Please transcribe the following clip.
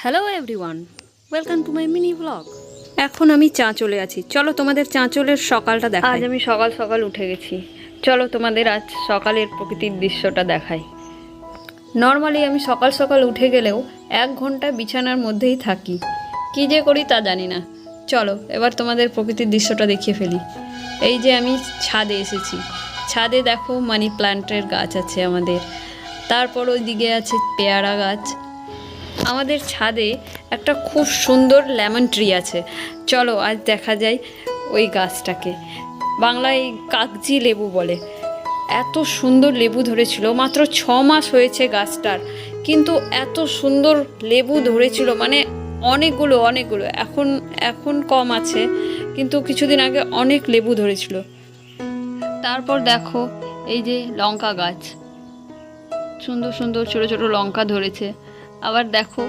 Hello everyone, welcome to my mini blog. এখন আমি চাঁচলে আছি, চলো তোমাদের চাঁচলের সকালটা দেখাই। আজ আমি সকাল সকাল উঠে গেছি, চলো তোমাদের আজ সকালের প্রকৃতির দৃশ্যটা দেখাই। নর্মালি আমি সকাল সকাল উঠে গেলেও 1 ঘন্টা বিছানার মধ্যেই থাকি, কী যে করি তা জানি না। চলো এবার তোমাদের প্রকৃতির দৃশ্যটা দেখিয়ে ফেলি। এই যে আমি ছাদে এসেছি, ছাদে দেখো মানি প্ল্যান্টের গাছ আছে আমাদের, তারপর ওই দিকে আছে পেয়ারা গাছ। আমাদের ছাদে একটা খুব সুন্দর লেমন ট্রি আছে, চলো আজ দেখা যায় ওই গাছটাকে। বাংলায় কাগজি লেবু বলে। এত সুন্দর লেবু ধরেছিল, মাত্র 6 মাস হয়েছে গাছটার, কিন্তু এত সুন্দর লেবু ধরেছিল, মানে অনেকগুলো অনেকগুলো। এখন এখন কম আছে, কিন্তু কিছুদিন আগে অনেক লেবু ধরেছিল। তারপর দেখো এই যে লঙ্কা গাছ, সুন্দর সুন্দর ছোট ছোট লঙ্কা ধরেছে। আবার দেখো